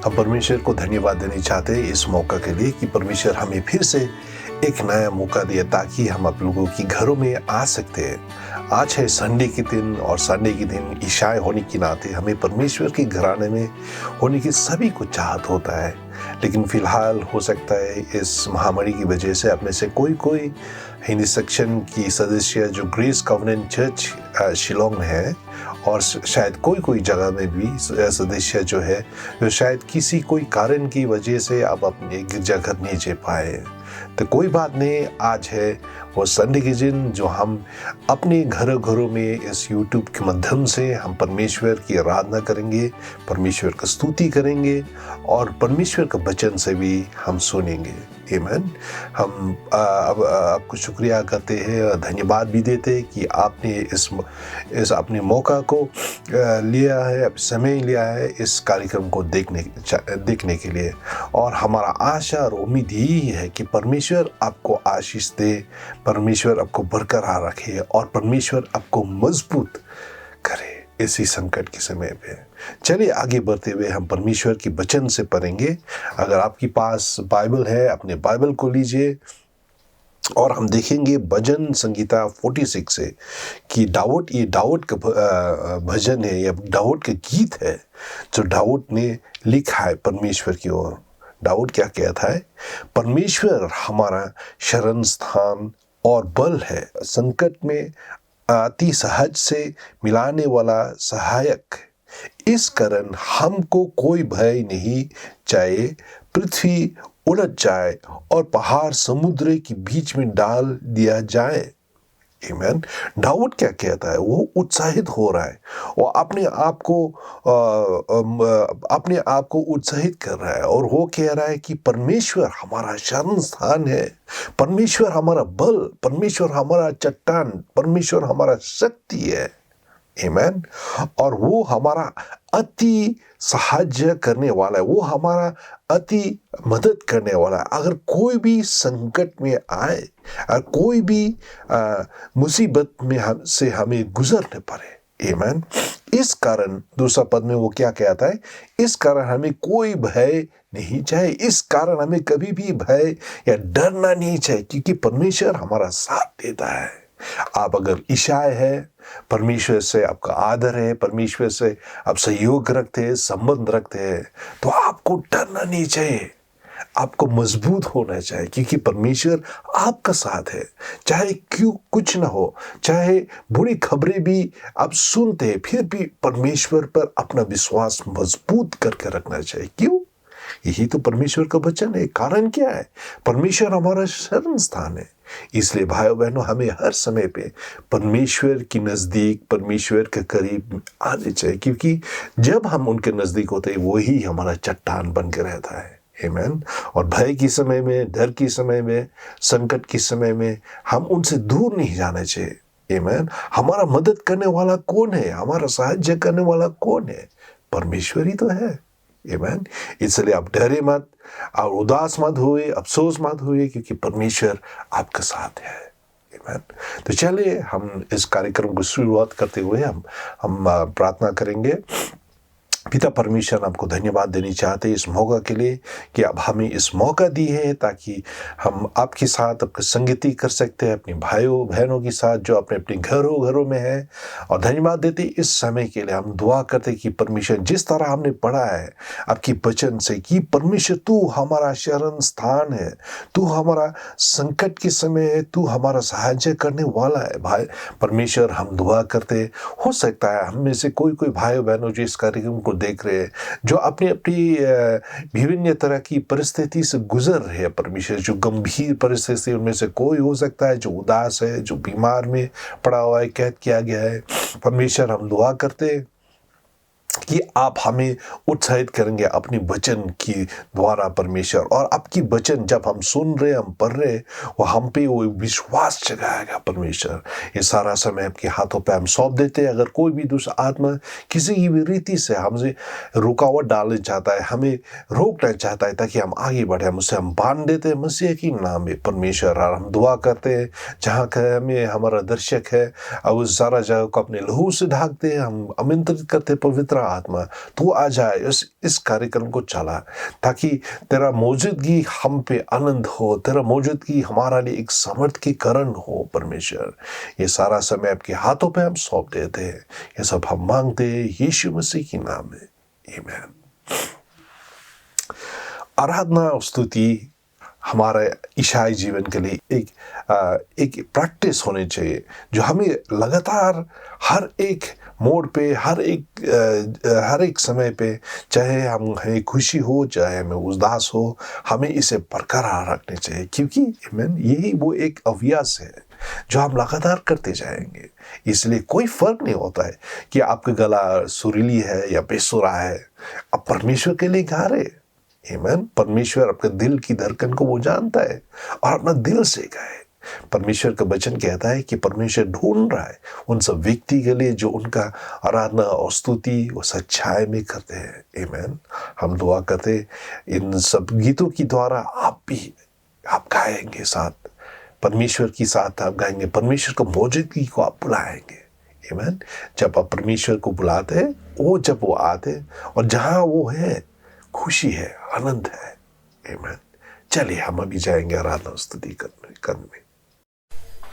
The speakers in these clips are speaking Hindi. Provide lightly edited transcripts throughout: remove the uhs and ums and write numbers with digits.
हम परमेश्वर को धन्यवाद देना चाहते हैं इस मौका के लिए कि परमेश्वर हमें फिर से एक नया मौका दिया ताकि हम आप लोगों की घरों में आ सकते हैं। आज है संडे के दिन और संडे के दिन ईसाई होने के नाते हमें परमेश्वर के घराने में होने की सभी को चाहत होता है, लेकिन फिलहाल हो सकता है इस महामारी की वजह से अपने से कोई हिंदी सेक्शन की सदस्य जो ग्रेस कवनेंट चर्च शिलोंग में है और शायद कोई जगह में भी सदस्य जो है जो शायद किसी कोई कारण की वजह से अब अपने गिरजाघर नहीं जा पाए, तो कोई बात नहीं। आज है वो संडे के दिन जो हम अपने घरों में इस YouTube के माध्यम से हम परमेश्वर की आराधना करेंगे, परमेश्वर का स्तुति करेंगे और परमेश्वर का वचन से भी हम सुनेंगे। आमीन। हम आपको शुक्रिया करते हैं और धन्यवाद भी देते हैं कि आपने इस अपने मौका को लिया है, समय लिया है इस कार्यक्रम को देखने के लिए। और हमारा आशा और उम्मीद यही है कि परमेश्वर आपको आशीष दे, परमेश्वर आपको बरकरार रखे और परमेश्वर आपको मजबूत करे इसी संकट के समय पे। चलिए आगे बढ़ते हुए हम परमेश्वर की वचन से पढ़ेंगे। अगर आपके पास बाइबल है अपने बाइबल को लीजिए और हम देखेंगे भजन संगीता 46 से कि ये दाऊद का भजन है या दाऊद का गीत है जो दाऊद ने लिखा है परमेश्वर की ओर। दाऊद क्या कहता है? परमेश्वर हमारा शरण स्थान और बल है, संकट में अति सहज से मिलाने वाला सहायक। इस कारण हमको कोई भय नहीं, चाहे पृथ्वी उलट जाए और पहाड़ समुद्र के बीच में डाल दिया जाए। आमीन। दाऊद क्या कहता है? वो उत्साहित हो रहा है, वो अपने आप को उत्साहित कर रहा है और वो कह रहा है कि परमेश्वर हमारा शरण स्थान है, परमेश्वर हमारा बल, परमेश्वर हमारा चट्टान, परमेश्वर हमारा शक्ति है। आमीन। और वो हमारा अति सहायता करने वाला है, वो हमारा अति मदद करने वाला है। अगर कोई भी संकट में आए और कोई भी मुसीबत में से हमें गुजरने पड़े। आमीन। इस कारण दूसरा पद में वो क्या कहता है? इस कारण हमें कोई भय नहीं चाहिए, इस कारण हमें कभी भी भय या डरना नहीं चाहिए क्योंकि परमेश्वर हमारा साथ देता है। आप अगर ईसाई है, परमेश्वर से आपका आदर है, परमेश्वर से आप सहयोग रखते हैं, संबंध रखते हैं, तो आपको डरना नहीं चाहिए, आपको मजबूत होना चाहिए क्योंकि परमेश्वर आपका साथ है। चाहे क्यों कुछ ना हो, चाहे बुरी खबरें भी आप सुनते हैं, फिर भी परमेश्वर पर अपना विश्वास मजबूत करके रखना चाहिए। क्यों? यही तो परमेश्वर का वचन है। कारण क्या है? परमेश्वर हमारा शरण स्थान है। इसलिए भाइयों बहनों हमें हर समय पे परमेश्वर की नजदीक, परमेश्वर के करीब आने चाहिए क्योंकि जब हम उनके नजदीक होते हैं वही हमारा चट्टान बन के रहता है। आमीन। और भय के समय में, डर के समय में, संकट के समय में हम उनसे दूर नहीं जाना चाहिए। आमीन। हमारा मदद करने वाला कौन है? हमारा सहायता करने वाला कौन है? परमेश्वर ही तो है। आमीन। इसलिए आप डरे मत और उदास मत हुए, अफसोस मत हुए क्योंकि परमेश्वर आपके साथ है। आमीन। तो चलिए हम इस कार्यक्रम को शुरुआत करते हुए हम प्रार्थना करेंगे। पिता परमेश्वर, आपको धन्यवाद देनी चाहते इस मौका के लिए कि आप हमें इस मौका दी है ताकि हम आपके साथ आपकी संगति कर सकते हैं, अपने भाइयों बहनों के साथ जो अपने घरों में है। और धन्यवाद देते इस समय के लिए। हम दुआ करते कि परमेश्वर जिस तरह हमने पढ़ा है आपकी वचन से कि परमेश्वर तू हमारा शरण स्थान है, तू हमारा संकट के समय है, तू हमारा सहायता करने वाला है। भाई परमेश्वर हम दुआ करते, हो सकता है हम में से कोई भाइयों बहनों जो इस कार्यक्रम को देख रहे हैं जो अपनी विभिन्न तरह की परिस्थिति से गुजर रहे हैं, परमेश्वर जो गंभीर परिस्थिति, उनमें से कोई हो सकता है जो उदास है, जो बीमार में पड़ा हुआ है, कैद किया गया है। परमेश्वर हम दुआ करते हैं कि आप हमें उत्साहित करेंगे अपनी वचन की द्वारा परमेश्वर, और आपकी वचन जब हम सुन रहे, हम पढ़ रहे, वो हम पे वो विश्वास जगाएगा परमेश्वर। ये सारा समय आपके हाथों पे हम सौंप देते हैं। अगर कोई भी दूसरा आत्मा किसी की भी रीति से हमसे रुकावट डालना चाहता है, हमें रोकना चाहता है ताकि हम आगे बढ़े, हम उससे हम बांध देते हैं मसीह की नाम में परमेश्वर। और हम दुआ करते हैं जहाँ हमें हमारा दर्शक है, अब उस सारा जगह को अपने लहू से ढाकते हैं। हम आमंत्रित करते हैं पवित्र आत्मा तू आ जाए, इस कार्यक्रम को चला, ताकि तेरा मौजूदगी हम पे आनंद हो, तेरा मौजूदगी हमारा लिए एक समर्थीकरण हो। परमेश्वर, ये सारा समय आपके हाथों पे हम सौंप देते हैं। ये सब हम मांगते हैं यीशु मसीह के नाम में, आमीन। आराधना और स्तुति हमारे ईसाई जीवन के लिए एक प्रैक्टिस होनी चाहिए, जो हमें लगातार हर एक मोड़ पे, हर एक समय पे, चाहे हमें खुशी हो चाहे हमें उदास हो, हमें इसे बरकरार रखने चाहिए, क्योंकि यही वो एक अभ्यास है जो हम लगातार करते जाएंगे। इसलिए कोई फर्क नहीं होता है कि आपका गला सुरीली है या बेसुरा है, आप परमेश्वर के लिए गा रहे। आमीन। परमेश्वर अपने दिल की धड़कन को वो जानता है और अपना दिल से गाए। परमेश्वर का वचन कहता है कि परमेश्वर ढूंढ रहा है उन सब व्यक्ति के लिए जो उनका आराधना और स्तुति वो सच्चाई में करते हैं। आमीन। हम दुआ करते इन सब गीतों की द्वारा आप गाएंगे, साथ परमेश्वर की साथ आप गाएंगे, परमेश्वर को मौजूदगी को आप बुलाएंगे। आमीन। जब आप परमेश्वर को बुलाते हैं, जब वो आते और जहां वो है खुशी है, आनंद है। आमीन। चलिए हम अभी जाएंगे आराधना स्तुति करने।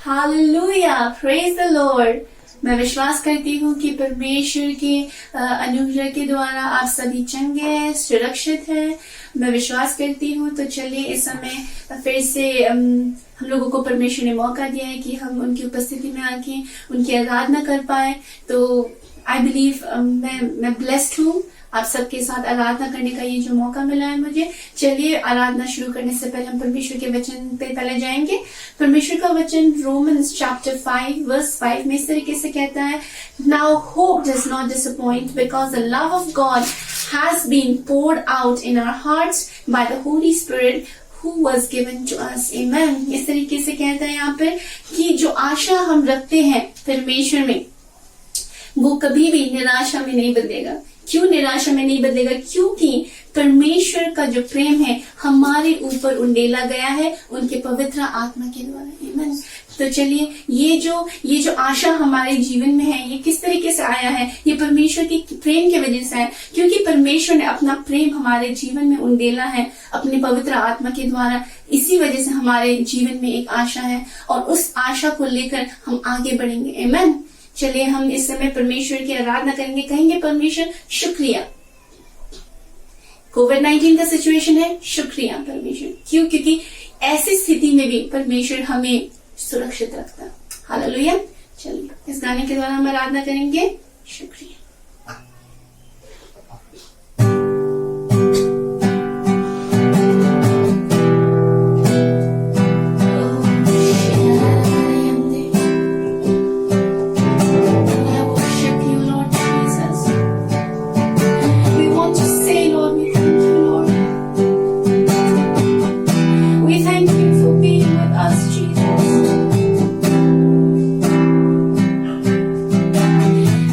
Hallelujah, praise the Lord. मैं विश्वास करती हूँ कि परमेश्वर के अनुग्रह के द्वारा आप सभी चंगे सुरक्षित हैं। मैं विश्वास करती हूँ। तो चलिए इस समय फिर से हम लोगों को परमेश्वर ने मौका दिया है कि हम उनकी उपस्थिति में आके उनकी आराधना कर पाए। तो आई बिलीव मैं ब्लेस्ड हूँ आप सबके साथ आराधना करने का ये जो मौका मिला है मुझे। चलिए आराधना शुरू करने से पहले हम परमेश्वर के वचन पे पहले जाएंगे। परमेश्वर का वचन रोमन्स चैप्टर 5 वर्स 5 में इस तरीके से कहता है, now hope does not disappoint because the love of God has been poured out in our hearts by the Holy Spirit who was given to us. Amen. इस तरीके से कहता है यहाँ पर कि जो आशा हम रखते हैं परमेश्वर में, वो कभी भी निराशा में नहीं बदलेगा। क्यों निराशा में नहीं बदलेगा? क्योंकि परमेश्वर का जो प्रेम है हमारे ऊपर उंडेला गया है उनके पवित्र आत्मा के द्वारा। आमीन। तो चलिए ये जो आशा हमारे जीवन में है, ये किस तरीके से आया है? ये परमेश्वर की प्रेम की वजह से है, क्योंकि परमेश्वर ने अपना प्रेम हमारे जीवन में उंडेला है अपने पवित्र आत्मा के द्वारा। इसी वजह से हमारे जीवन में एक आशा है और उस आशा को लेकर हम आगे बढ़ेंगे। आमीन। चलिए हम इस समय परमेश्वर की आराधना करेंगे, कहेंगे परमेश्वर शुक्रिया। कोविड-19 का सिचुएशन है, शुक्रिया परमेश्वर। क्यों? क्योंकि ऐसी स्थिति में भी परमेश्वर हमें सुरक्षित रखता। हालेलुया। चलिए इस गाने के द्वारा हम आराधना करेंगे, शुक्रिया।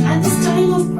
At this time of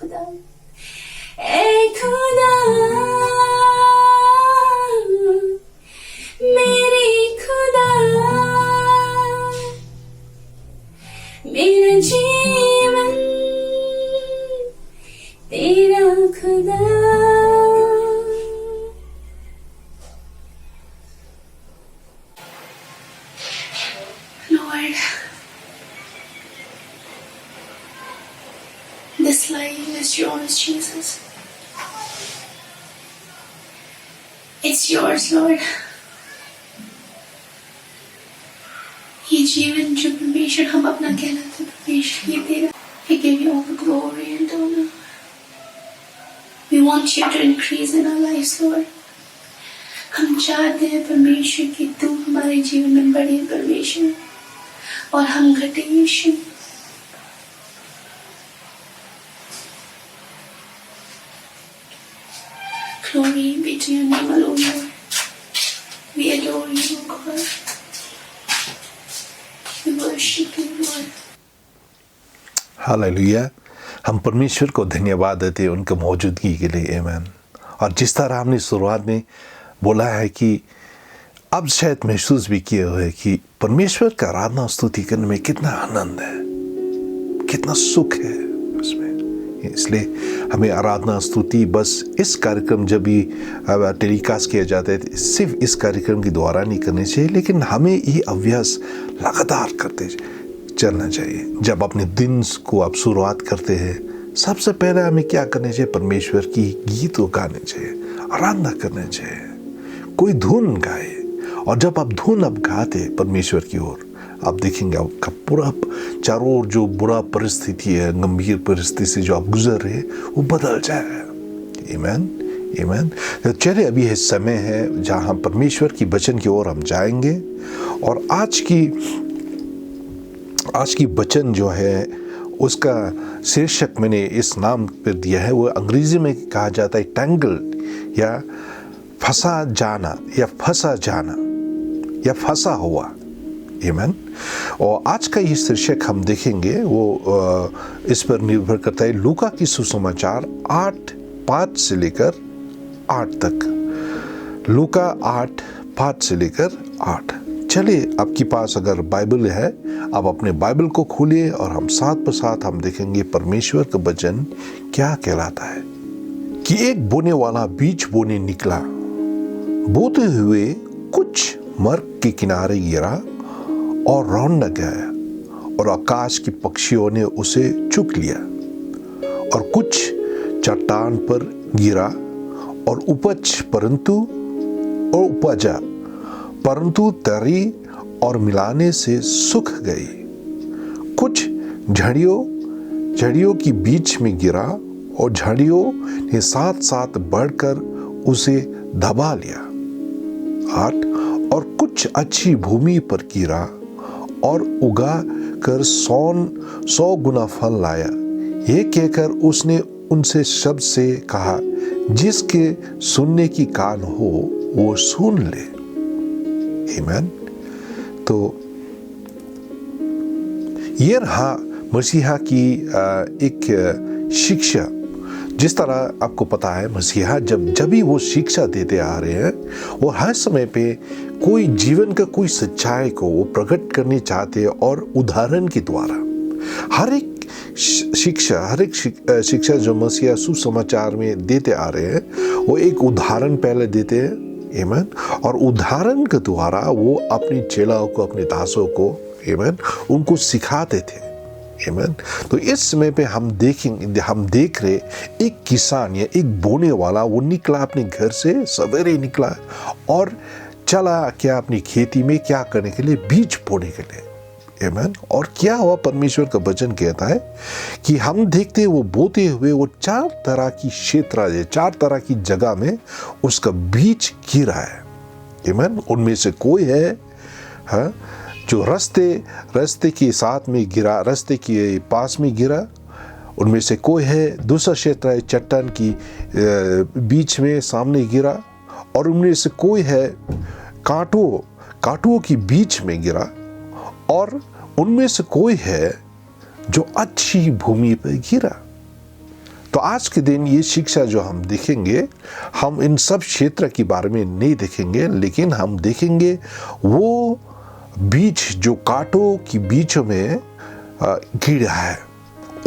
खुदा, ए खुदा, मेरे खुदा, मेरा जीवन तेरा खुदा. Lord, this life is yours, Jesus. It's yours, Lord. ये जीवन जो परमेश्वर हम अपना कहलाते परमेश्वर ये तेरा. We give you all the glory and honor. We want you to increase in our lives, Lord. हम चाहते हैं परमेश्वर कि तू हमारे जीवन में बढ़े परमेश्वर और हम घटे यीशु. Glory be to your name alone, Lord. We adore you, God. We worship you, Lord. Hallelujah. हम परमेश्वर को धन्यवाद देते हैं उनके मौजूदगी के लिए. आमीन. और जिस तरह हमने शुरुआत में बोला है कि अब शायद महसूस भी किए हुए कि परमेश्वर का आराधना स्तुति करने में कितना आनंद है, कितना सुख है उसमें. इसलिए हमें आराधना स्तुति बस इस कार्यक्रम जब भी टेलीकास्ट किया जाता है सिर्फ इस कार्यक्रम के द्वारा नहीं करनी चाहिए, लेकिन हमें ये अभ्यास लगातार करते चलना चाहिए. जब अपने दिन को आप शुरुआत करते हैं सबसे पहले हमें क्या करना चाहिए? परमेश्वर की गीत गाने चाहिए, आराधना करना चाहिए, कोई धुन गाए. और जब आप धुन अब गाते परमेश्वर की ओर, आप देखेंगे आपका पूरा चारों ओर जो बुरा परिस्थिति है, गंभीर परिस्थिति से जो आप गुजर रहे हैं वो बदल जाएगा. आमीन, आमीन. तो चलिए अभी ये समय है जहाँ हम परमेश्वर की वचन की ओर हम जाएंगे. और आज की वचन जो है उसका शीर्षक मैंने इस नाम पर दिया है. वो अंग्रेजी में कहा जाता है टैंगल या फंसा जाना या फंसा हुआ. आमीन. और आज का ये शीर्षक हम देखेंगे वो इस पर निर्भर करता है लूका की सुसमाचार 8:5 से लेकर 8 तक. लूका 8:5 से लेकर 8. चलिए आपके पास अगर बाइबल है आप अपने बाइबल को खोलिए और हम साथ हम देखेंगे परमेश्वर का वचन क्या कहलाता है. कि एक बोने वाला बीज बोने निकला, बोते हुए कुछ मार्ग के किनारे गिरा और रौंद गया और आकाश के पक्षियों ने उसे चुग लिया. और कुछ चट्टान पर गिरा और उपजा परंतु तरी और मिलाने से सूख गई. कुछ झड़ियों के बीच में गिरा और झड़ियों ने साथ बढ़कर उसे दबा लिया. 8. और कुछ अच्छी भूमि पर गिरा और उगा कर 100 गुना फल लाया. ये कहकर उसने उनसे शब्द से कहा, जिसके सुनने की कान हो वो सुन ले. आमीन. तो ये रहा मसीहा की एक शिक्षा. जिस तरह आपको पता है मसीहा जब भी वो शिक्षा देते आ रहे हैं वो हर समय पे कोई जीवन का कोई सच्चाई को वो प्रकट करने चाहते हैं और उदाहरण के द्वारा हर एक शिक्षा जो मसीहा सुसमाचार में देते आ रहे हैं वो एक उदाहरण पहले देते हैं. आमीन. और उदाहरण के द्वारा वो अपने चेलाओं को अपने दासों को आमीन उनको सिखाते थे. आमीन. तो इस समय पे हम देख रहे एक किसान या एक बोने वाला वो निकला अपने घर से सवेरे निकला और चला क्या अपनी खेती में क्या करने के लिए? बीज बोने के लिए. आमीन. और क्या हुआ? परमेश्वर का वचन कहता है कि हम देखते हैं वो बोते हुए वो 4 तरह की क्षेत्र है, 4 तरह की जगह में उसका बीज गिरा है. आमीन. उनमें से कोई है जो रास्ते के साथ में गिरा, रास्ते के पास में गिरा. उनमें से कोई है दूसरा क्षेत्र है चट्टान की बीच में सामने गिरा. और उनमें से कोई है कांटों के बीच में गिरा. और उनमें से कोई है जो अच्छी भूमि पर गिरा. तो आज के दिन ये शिक्षा जो हम देखेंगे, हम इन सब क्षेत्र के बारे में नहीं देखेंगे, लेकिन हम देखेंगे वो बीज जो कांटों की बीचों में गिरा है,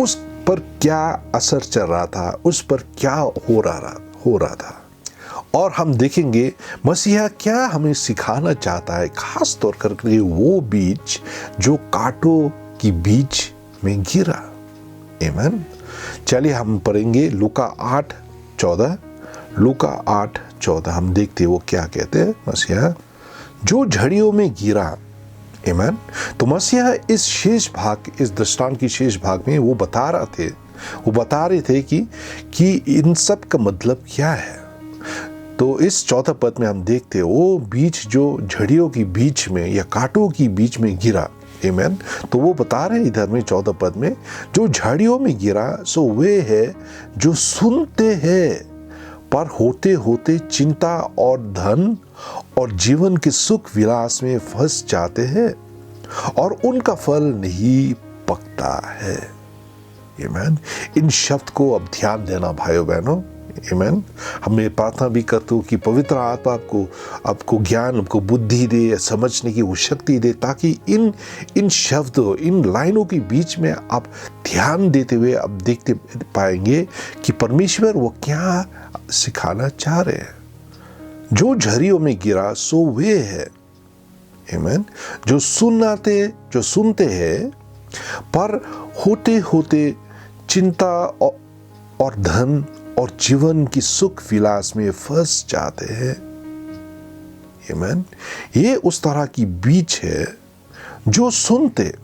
उस पर क्या असर चल रहा था, उस पर क्या हो रहा था। और हम देखेंगे मसीहा क्या हमें सिखाना चाहता है, खास तौर करके वो बीज जो कांटों की बीच में गिरा। आमीन। चलिए हम पढ़ेंगे लूका 8:14। लूका 8:14 हम देखते वो क्या कहते हैं। मसीहा जो झड़ियों में गिरा। आमीन। तो मसीहा इस शेष भाग, इस दृष्टांत की शेष भाग में वो बता रहे थे कि इन सब का मतलब क्या है। तो इस 14 पद में हम देखते हैं वो बीज जो झड़ियों की बीच में या कांटों की बीच में गिरा। आमीन। तो वो बता रहे इधर में 14 पद में, जो झाड़ियों में गिरा सो वे है जो सुनते हैं, पर होते होते चिंता और धन और जीवन के सुख विलास में फंस जाते हैं और उनका फल नहीं पकता है। आमीन। इन शब्द को अब ध्यान देना भाइयों बहनों। आमीन। मैं प्रार्थना भी करता हूँ कि पवित्र आत्मा आपको ज्ञान, आपको बुद्धि दे, समझने की वो शक्ति दे, ताकि इन शब्दों, इन लाइनों के बीच में आप ध्यान देते हुए आप देखते पाएंगे कि परमेश्वर वो क्या सिखाना चाह रहे हैं। जो झड़ियों में गिरा सो वे है। आमीन। जो सुनते हैं, पर होते होते चिंता और धन और जीवन की सुख विलास में फंस जाते हैं। आमीन। ये उस तरह की बीज है जो सुनते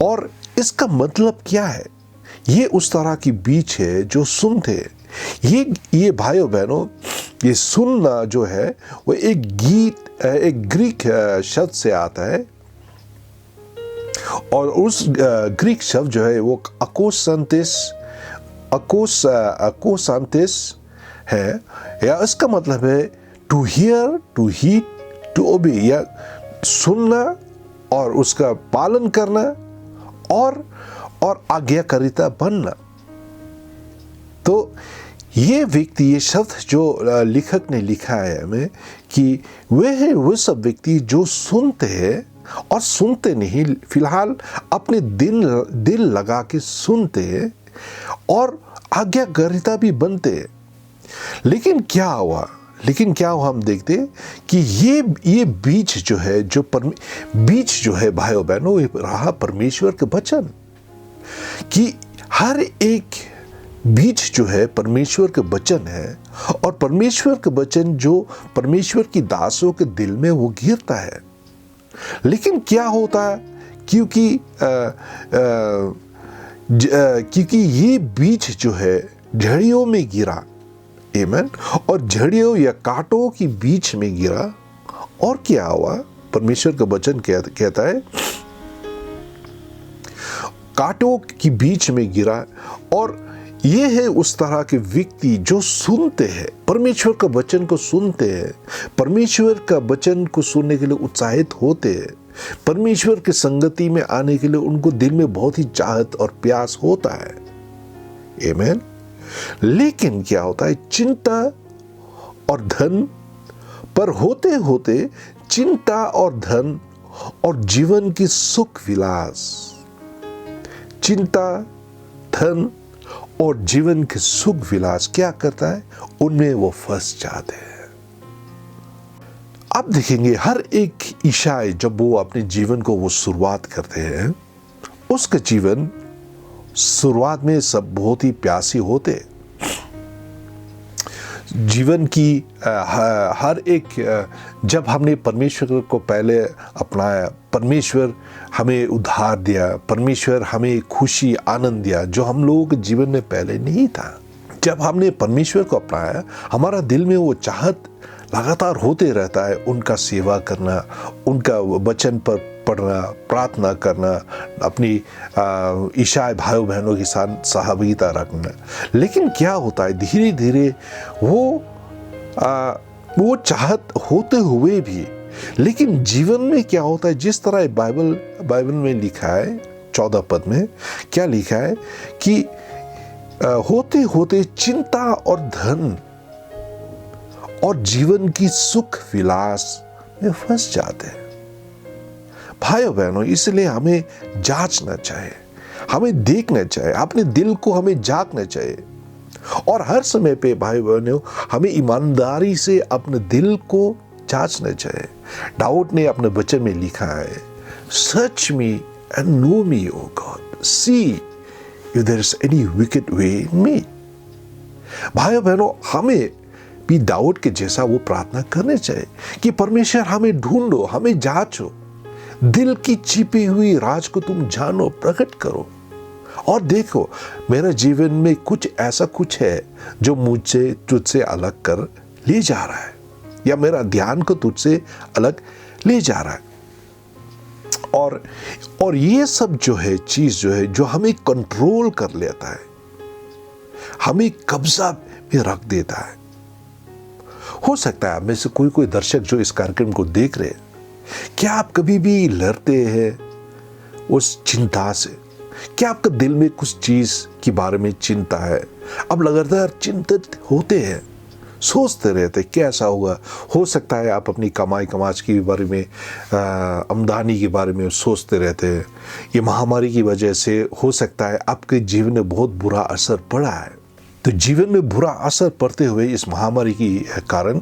और इसका मतलब क्या है। ये उस तरह की बीज है जो सुनते। ये भाइयों बहनों, ये सुनना जो है वो एक ग्रीक शब्द से आता है, और उस ग्रीक शब्द जो है वो अकोसांतिस है, या इसका मतलब है to hear, to heed, to obey, या सुनना और उसका पालन करना और आज्ञाकारिता बनना। तो ये व्यक्ति, ये शब्द जो लेखक ने लिखा है हमें कि वे है वो सब व्यक्ति जो सुनते हैं और सुनते नहीं, फिलहाल अपने दिल लगा के सुनते हैं और आज्ञाकारिता भी बनते हैं। लेकिन क्या हुआ हम देखते कि ये बीज जो है भाइयों बहनों, ये रहा परमेश्वर के वचन। कि हर एक बीज जो है परमेश्वर के वचन है, और परमेश्वर के वचन जो परमेश्वर की दासों के दिल में वो गिरता है। लेकिन क्या होता है, क्योंकि ये बीज जो है झड़ियों में गिरा। आमीन। और झड़ियों या कांटों की बीच में गिरा, और क्या हुआ, परमेश्वर का वचन कहता है कांटों की बीच में गिरा। और ये है उस तरह के व्यक्ति जो सुनते हैं, परमेश्वर का वचन को सुनते हैं, परमेश्वर का वचन को सुनने के लिए उत्साहित होते हैं, परमेश्वर की संगति में आने के लिए उनको दिल में बहुत ही चाहत और प्यास होता है। आमीन। लेकिन क्या होता है, चिंता और धन पर होते होते चिंता और धन और जीवन की सुख विलास, चिंता, धन और जीवन के सुख विलास क्या करता है, उनमें वो फंस जाते हैं। अब देखेंगे हर एक ईसाई जब वो अपने जीवन को वो शुरुआत करते हैं, उसका जीवन शुरुआत में सब बहुत ही प्यासी होते। जीवन की हर एक, जब हमने परमेश्वर को पहले अपनाया, परमेश्वर हमें उद्धार दिया, परमेश्वर हमें खुशी आनंद दिया जो हम लोगों के जीवन में पहले नहीं था। जब हमने परमेश्वर को अपनाया, हमारा दिल में वो चाहत लगातार होते रहता है, उनका सेवा करना, उनका वचन पर पढ़ना, प्रार्थना करना, अपनी ईसाई भाइयों बहनों के साथ सहभागिता रखना। लेकिन क्या होता है, धीरे धीरे वो चाहत होते हुए भी, लेकिन जीवन में क्या होता है, जिस तरह बाइबल में लिखा है 14 पद में क्या लिखा है कि होते होते चिंता और धन और जीवन की सुख विलास में फंस जाते हैं। भाइयों बहनों, इसलिए हमें जांचना चाहिए, हमें देखना चाहिए, अपने दिल को हमें जांचना चाहिए और हर समय पे भाई बहनों हमें ईमानदारी से अपने दिल को जांचना चाहिए। दाऊद ने अपने वचन में लिखा है, search me and know me O God, see if there is any wicked way in me. भाइयों बहनों, हमें भी दाऊद के जैसा वो प्रार्थना करने चाहिए कि परमेश्वर हमें ढूंढो, हमें जांचो, दिल की छिपी हुई राज को तुम जानो, प्रकट करो और देखो मेरे जीवन में कुछ ऐसा कुछ है जो मुझसे तुझसे अलग कर ले जा रहा है या मेरा ध्यान को तुझसे अलग ले जा रहा है। और ये सब जो है चीज जो है जो हमें कंट्रोल कर लेता है, हमें कब्जा में रख देता है। हो सकता है में से कोई दर्शक जो इस कार्यक्रम को देख रहे हैं, क्या आप कभी भी लड़ते हैं उस चिंता से? क्या आपके दिल में कुछ चीज के बारे में चिंता है? अब लगातार चिंतित होते हैं, सोचते रहते कैसा होगा। हो सकता है आप अपनी कमाई कमाज के बारे में, आमदनी के बारे में सोचते रहते हैं। ये महामारी की वजह से हो सकता है आपके जीवन में बहुत बुरा असर पड़ा है। तो जीवन में बुरा असर पड़ते हुए इस महामारी के कारण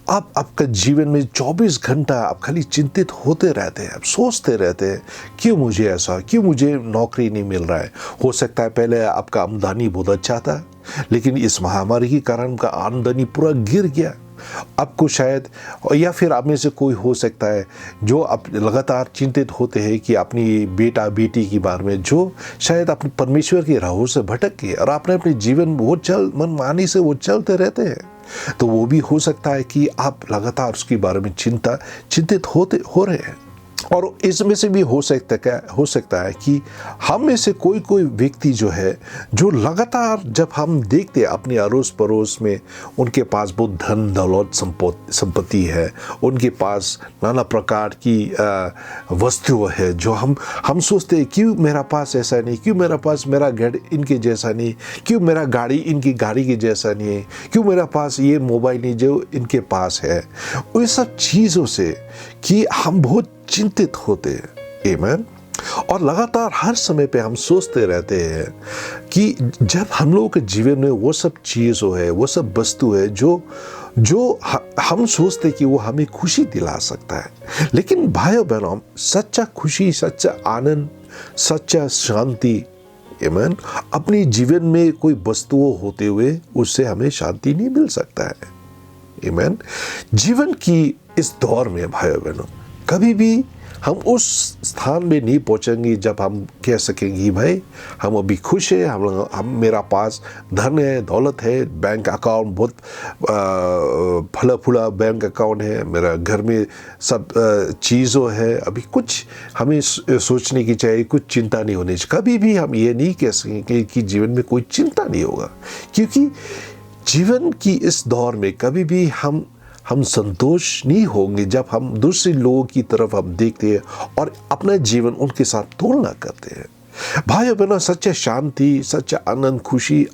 आप आपका जीवन में 24 घंटा आप खाली चिंतित होते रहते हैं, आप सोचते रहते हैं क्यों मुझे ऐसा, क्यों मुझे नौकरी नहीं मिल रहा है। हो सकता है पहले आपका आमदनी बहुत अच्छा था, लेकिन इस महामारी के कारण का आमदनी पूरा गिर गया। आपको शायद, या फिर आप में से कोई हो सकता है जो आप लगातार चिंतित होते हैं कि अपनी बेटा बेटी के बारे में, जो शायद अपने परमेश्वर की राहों से भटक गए और आपने अपने जीवन वो मनमानी से वो चलते रहते हैं। तो वो भी हो सकता है कि आप लगातार उसके बारे में चिंतित हो रहे हैं। और इसमें से भी हो सकता है कि हम में से कोई व्यक्ति जो है, जो लगातार जब हम देखते हैं अपने अड़ोस पड़ोस में उनके पास बहुत धन दौलत संपत्ति है, उनके पास नाना प्रकार की वस्तुएं है, जो हम सोचते हैं क्यों मेरा पास ऐसा नहीं, क्यों मेरा पास मेरा घर इनके जैसा नहीं, क्यों मेरा गाड़ी इनकी गाड़ी के जैसा नहीं है, क्यों मेरा पास ये मोबाइल नहीं जो इनके पास है। उन सब चीज़ों से कि हम बहुत चिंतित होते हैं। आमीन। और लगातार हर समय पे हम सोचते रहते हैं कि जब हम लोगों के जीवन में वो सब चीज़ों है, वो सब वस्तु है जो हम सोचते कि वो हमें खुशी दिला सकता है। लेकिन भाइयों बहनों, सच्चा खुशी, सच्चा आनंद, सच्चा शांति, आमीन, अपने जीवन में कोई वस्तुओं होते हुए उससे हमें शांति नहीं मिल सकता है। आमीन। जीवन की इस दौर में भाइयों बहनों कभी भी हम उस स्थान में नहीं पहुंचेंगे जब हम कह सकेंगे भाई हम अभी खुश हैं, हम मेरा पास धन है, दौलत है, बैंक अकाउंट बहुत फला फूला बैंक अकाउंट है, मेरा घर में सब चीज़ों है, अभी कुछ हमें सोचने की चाहिए, कुछ चिंता नहीं होनी चाहिए। कभी भी हम ये नहीं कह सकेंगे कि जीवन में कोई चिंता नहीं होगा, क्योंकि जीवन की इस दौर में कभी भी हम संतोष नहीं होंगे जब हम दूसरे लोगों की तरफ हम देखते हैं और अपना जीवन उनके साथ तुलना करते हैं। भाइयों बहनों, सच्चा शांति, सच्चा आनंद, खुशी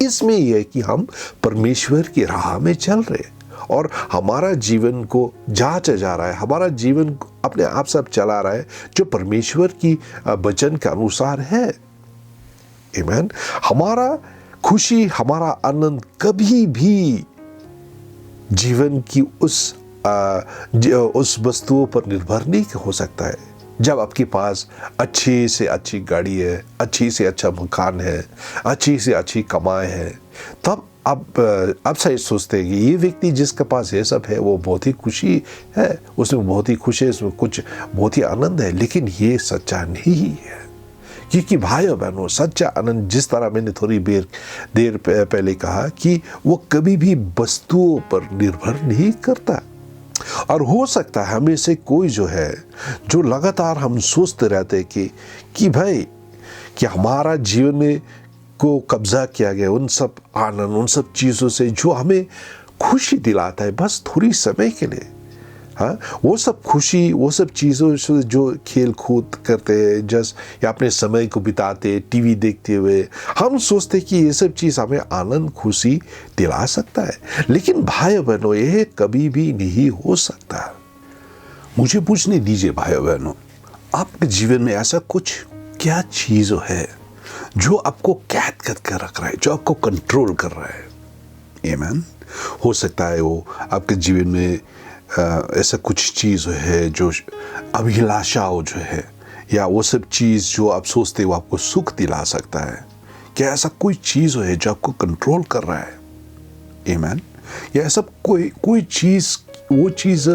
इसमें ही है कि हम परमेश्वर की राह में चल रहे हैं और हमारा जीवन को जांचा जा रहा है, हमारा जीवन अपने आप सब चला रहा है जो परमेश्वर की वचन के अनुसार है। आमीन। हमारा खुशी, हमारा आनंद कभी भी जीवन की उस वस्तुओं पर निर्भर नहीं हो सकता है। जब आपके पास अच्छी से अच्छी गाड़ी है, अच्छी से अच्छा मकान है, अच्छी से अच्छी कमाई है, तब आप सही सोचते हैं कि ये व्यक्ति जिसके पास ये सब है वो बहुत ही खुशी है, उसमें बहुत ही खुशी है, उसमें कुछ बहुत ही आनंद है। लेकिन ये सच्चा नहीं है, क्योंकि भाइयों बहनों, सच्चा आनंद जिस तरह मैंने थोड़ी देर पहले कहा कि वो कभी भी वस्तुओं पर निर्भर नहीं करता। और हो सकता है हमें से कोई जो है जो लगातार हम सोचते रहते हैं कि भाई कि हमारा जीवन में को कब्जा किया गया उन सब आनंद, उन सब चीज़ों से जो हमें खुशी दिलाता है बस थोड़ी समय के लिए। हाँ, वो सब खुशी, वो सब चीज़ों से जो खेल कूद करते हैं जस्ट या अपने समय को बिताते टीवी देखते हुए, हम सोचते कि ये सब चीज़ हमें आनंद खुशी दिला सकता है, लेकिन भाई बहनों ये कभी भी नहीं हो सकता। मुझे पूछने दीजिए भाई बहनों, आपके जीवन में ऐसा कुछ क्या चीज़ है जो आपको कैद करके रख रहा है, जो आपको कंट्रोल कर रहा है? आमीन। हो सकता है वो आपके जीवन में ऐसा कुछ चीज़ है जो अभिलाषाओं जो है, या वो सब चीज़ जो आप सोचते हो आपको सुख दिला सकता है। क्या ऐसा कोई चीज़ है जो आपको कंट्रोल कर रहा है? आमीन। या ऐसा कोई चीज़, वो चीज़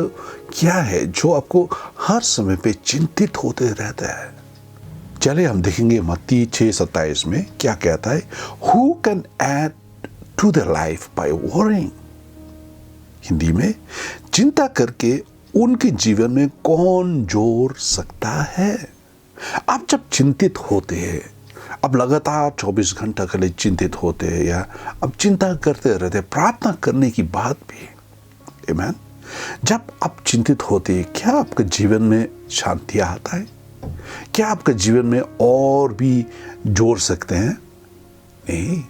क्या है जो आपको हर समय पे चिंतित होते रहता है? चलिए हम देखेंगे मत्ती 6:27 में क्या कहता है। Who can add to their life by worrying? Hindi में, चिंता करके उनके जीवन में कौन जोड़ सकता है? आप जब चिंतित होते हैं, अब लगातार 24 घंटा के लिए चिंतित होते हैं, या अब चिंता करते रहते हैं प्रार्थना करने की बात भी, आमीन। जब आप चिंतित होते हैं, क्या आपके जीवन में शांति आता है? क्या आपके जीवन में और भी जोड़ सकते हैं? नहीं।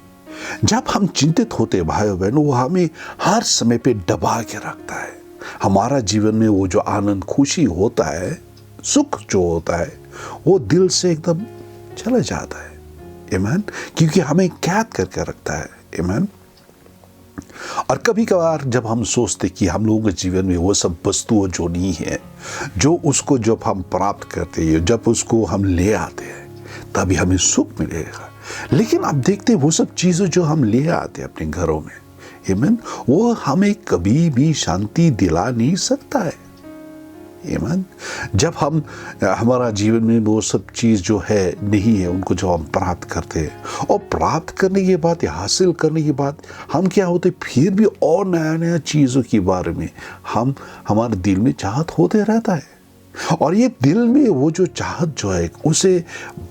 जब हम चिंतित होते हैं भाई बहनों, वो हमें हर समय पे दबा के रखता है। हमारा जीवन में वो जो आनंद खुशी होता है, सुख जो होता है, वो दिल से एकदम चला जाता है, आमीन, क्योंकि हमें कैद करके रखता है, आमीन। और कभी कभार जब हम सोचते कि हम लोगों के जीवन में वो सब वस्तुएं जो नहीं है, जो उसको जब हम प्राप्त करते हैं, जब उसको हम ले आते हैं, तभी हमें सुख मिलेगा। लेकिन आप देखते हैं वो सब चीज़ें जो हम ले आते हैं अपने घरों में, आमीन, वो हमें कभी भी शांति दिला नहीं सकता है, आमीन। जब हम हमारा जीवन में वो सब चीज़ जो है नहीं है, उनको जो हम प्राप्त करते हैं, और प्राप्त करने के बाद या हासिल करने के बाद हम क्या होते, फिर भी और नया नया चीज़ों के बारे में हमारे दिल में चाहत होते रहता है। और ये दिल में वो जो चाहत जो है, उसे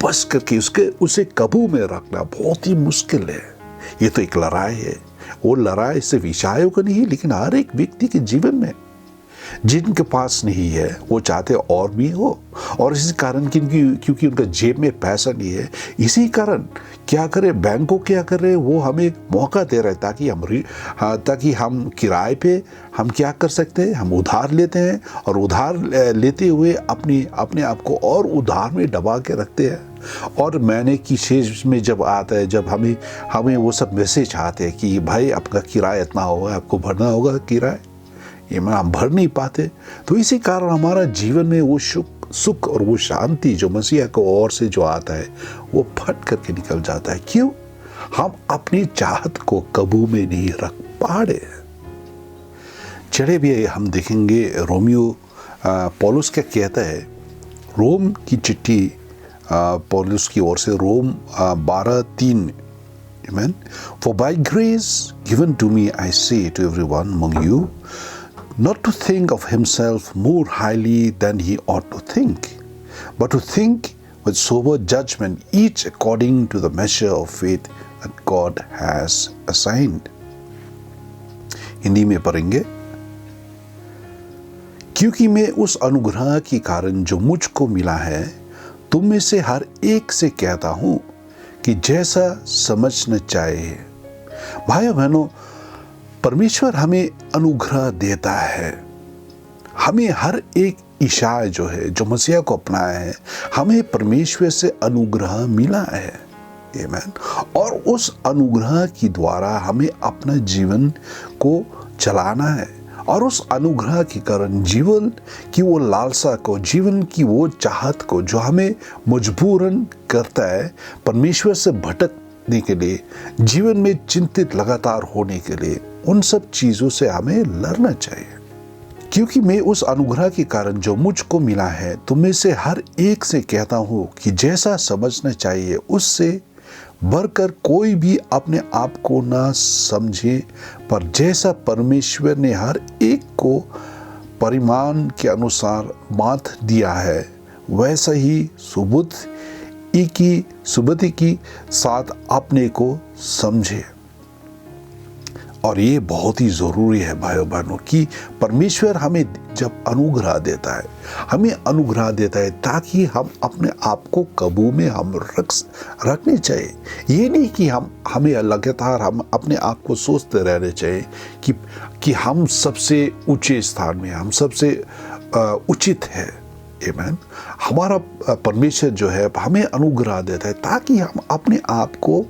बस करके उसे काबू में रखना बहुत ही मुश्किल है। ये तो एक लड़ाई है। वो लड़ाई सिर्फ ईसाइयों का नहीं है, लेकिन हर एक व्यक्ति के जीवन में। जिनके पास नहीं है वो चाहते और भी हो, और इसी कारण क्योंकि उनका जेब में पैसा नहीं है, इसी कारण क्या करे, बैंकों क्या कर रहे हैं, वो हमें एक मौका दे रहे हैं ताकि हम किराए पे हम क्या कर सकते हैं, हम उधार लेते हैं, और उधार लेते हुए अपने आप को और उधार में दबा के रखते हैं। और महीने की शेष में जब आता है, जब हमें वो सब मैसेज आते हैं कि भाई आपका किराया इतना होगा, आपको भरना होगा किराया, ये हम भर नहीं पाते। तो इसी कारण हमारा जीवन में वो सुख और वो शांति जो मसीह को ओर से जो आता है, वो फट करके निकल जाता है। क्यों? हम अपनी चाहत को काबू में नहीं रख पा रहे। चले भी हम देखेंगे रोमियो पौलुस क्या कहता है। रोम की चिट्ठी पौलुस की ओर से, रोम 12:3, Amen. For by grace given to me I say to everyone among you, not to think of himself more highly than he ought to think, but to think with sober judgment, each according to the measure of faith that God has assigned. Hindi में पढ़ेंगे। क्योंकि मैं उस अनुग्रह के कारण जो मुझको मिला है, तुम में से हर एक से कहता हूं कि जैसा समझना चाहिए। भाइयों बहनों, परमेश्वर हमें अनुग्रह देता है। हमें हर एक ईसाई जो है, जो मसीह को अपनाया है, हमें परमेश्वर से अनुग्रह मिला है, आमीन। और उस अनुग्रह के द्वारा हमें अपना जीवन को चलाना है, और उस अनुग्रह के कारण जीवन की वो लालसा को, जीवन की वो चाहत को जो हमें मजबूरन करता है परमेश्वर से भटकने के लिए, जीवन में चिंतित लगातार होने के लिए, उन सब चीज़ों से हमें लड़ना चाहिए। क्योंकि मैं उस अनुग्रह के कारण जो मुझको मिला है, तुम में से हर एक से कहता हूँ कि जैसा समझना चाहिए उससे बढ़कर कोई भी अपने आप को ना समझे, पर जैसा परमेश्वर ने हर एक को परिमाण के अनुसार बांट दिया है, वैसा ही सुबुद्धि की साथ अपने को समझे। और ये बहुत ही ज़रूरी है भाइयों बहनों कि परमेश्वर हमें जब अनुग्रह देता है, हमें अनुग्रह देता है ताकि हम अपने आप को काबू में हम रखने चाहिए। ये नहीं कि हमें लगातार हम अपने आप को सोचते रहने चाहिए कि हम सबसे ऊंचे स्थान में, हम सबसे उचित है। आमीन। हमारा परमेश्वर जो है हमें अनुग्रह देता है ताकि हम अपने आप को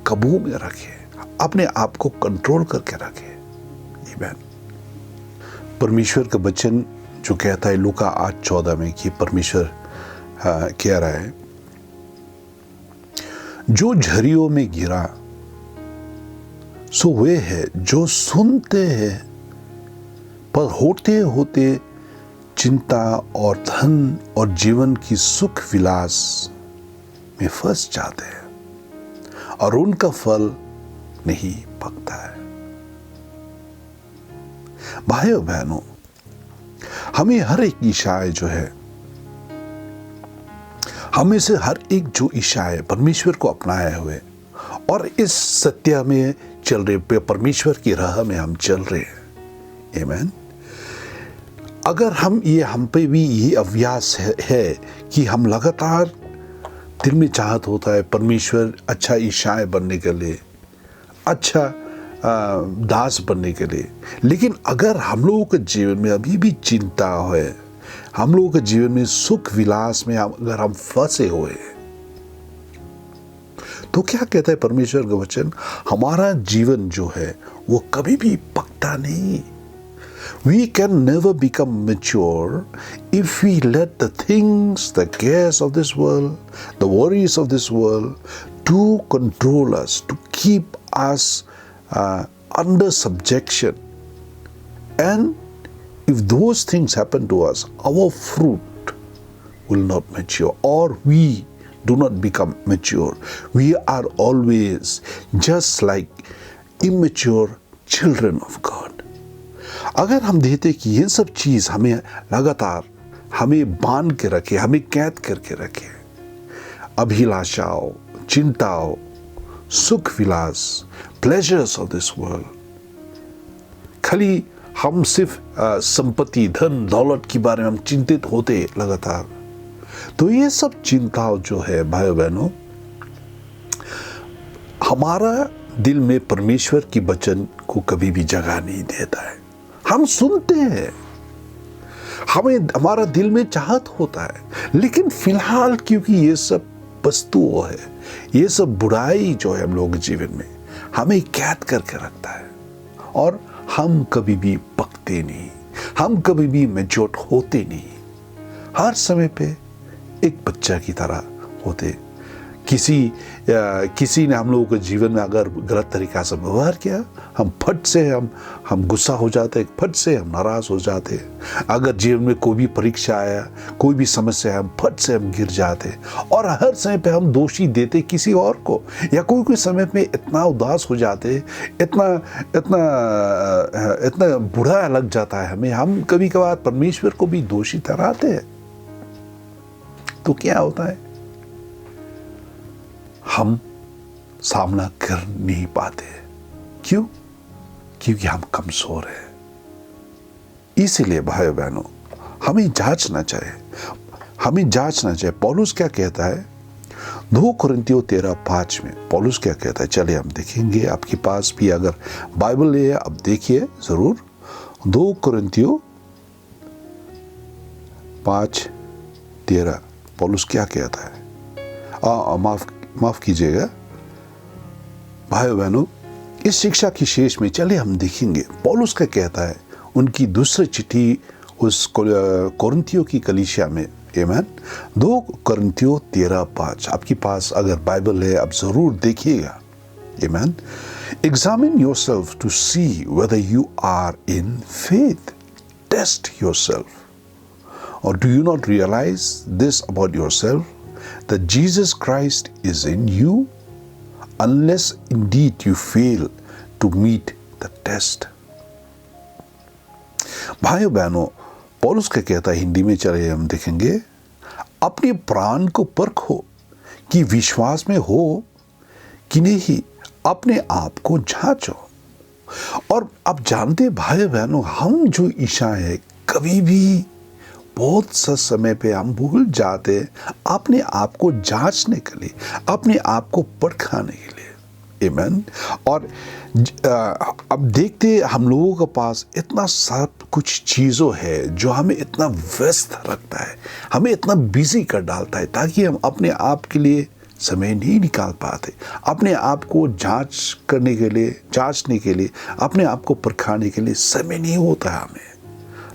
काबू में रखें, अपने आप को कंट्रोल करके रखें। आमीन। परमेश्वर का वचन जो कहता है लूका 8:14 में कि परमेश्वर कह रहा है, जो झरियों में गिरा सो वे है जो सुनते हैं पर होते होते चिंता और धन और जीवन की सुख विलास में फंस जाते हैं और उनका फल नहीं पकता है। भाइयों बहनों, हमें हर एक ईसाई जो है, हमें से हर एक जो ईसाई परमेश्वर को अपनाए हुए और इस सत्य में चल रहे, परमेश्वर की राह में हम चल रहे हैं। आमीन। अगर हम पे भी ये अभ्यास है कि हम लगातार दिल में चाहत होता है परमेश्वर अच्छा ईसाई बनने के लिए, अच्छा दास बनने के लिए, लेकिन अगर हम लोगों के जीवन में अभी भी चिंता है, हम लोगों के जीवन में सुख विलास में अगर हम फंसे हुए, तो क्या कहता है परमेश्वर का वचन, हमारा जीवन जो है वो कभी भी पकता नहीं। We can never become mature if we let the things, the cares of this world, the worries of this world to control us, to keep us under subjection. And if those things happen to us, our fruit will not mature, or we do not become mature. We are always just like immature children of God. अगर हम देखते कि ये सब चीज हमें लगातार हमें बांध के रखे, हमें कैद करके रखे, अभिलाषाओं, चिंताओं, सुख विलास, प्लेजर्स ऑफ दिस वर्ल्ड, खाली हम सिर्फ संपत्ति, धन दौलत के बारे में हम चिंतित होते लगातार, तो ये सब चिंताओं जो है भाइयों बहनों, हमारा दिल में परमेश्वर की वचन को कभी भी जगह नहीं देता है। हम सुनते हैं, हमारा दिल में चाहत होता है, लेकिन फिलहाल क्योंकि ये सब वस्तुओं है, ये सब बुराई जो है हम लोगों के जीवन में हमें कैद करके रखता है और हम कभी भी पकते नहीं, हम कभी भी मैच्योर होते नहीं। हर समय पे एक बच्चा की तरह होते। किसी ने हम लोगों के जीवन में अगर गलत तरीका से व्यवहार किया, हम फट से हम गुस्सा हो जाते, फट से हम नाराज हो जाते। अगर जीवन में कोई भी परीक्षा आया, कोई भी समस्या, हम फट से हम गिर जाते और हर समय पे हम दोषी देते किसी और को, या कोई समय पे इतना उदास हो जाते, इतना बुरा लग जाता है हमें, हम कभी कभार परमेश्वर को भी दोषी ठहराते हैं। तो क्या होता है, हम सामना कर नहीं पाते। क्यों? क्योंकि हम कमजोर हैं। इसीलिए भाइयों बहनों, हमें जांचना चाहिए। पौलुस क्या कहता है 2 कुरिन्थियों 13:5 में? पौलुस क्या कहता है, चलिए हम देखेंगे। आपके पास भी अगर बाइबल है, अब देखिए जरूर। 2 कुरिन्थियों 5:13 पौलुस क्या कहता है? माफ कीजिएगा भाइयों बहनों, इस शिक्षा की शेष में चलिए हम देखेंगे पौलुस क्या कहता है उनकी दूसरी चिट्ठी उस कोरिन्थियों की कलीसिया में। आमीन। 2 कुरिन्थियों 13:5 आपके पास अगर बाइबल है, आप जरूर देखिएगा। आमीन। Examine yourself to see whether you are in faith. Test yourself. Or do you not realize this about yourself, that Jesus Christ is in you, unless indeed you fail to meet the test? भाइयों बहनों, पौलुस क्या कहता है हिंदी में, चलिए हम देखेंगे। अपने प्राण को परखो कि विश्वास में हो कि नहीं, अपने आप को जांचो। और अब जानते भाई बहनों, हम जो ईसाई है कभी भी बहुत सा समय पे हम भूल जाते हैं अपने आप को जांचने के लिए, अपने आप को परखाने के लिए। आमीन। और अब देखते हम लोगों के पास इतना सब कुछ चीज़ों है जो हमें इतना व्यस्त रखता है, हमें इतना बिजी कर डालता है, ताकि हम अपने आप के लिए समय नहीं निकाल पाते, अपने आप को जांचने के लिए, अपने आप को परखाने के लिए समय नहीं होता है हमें।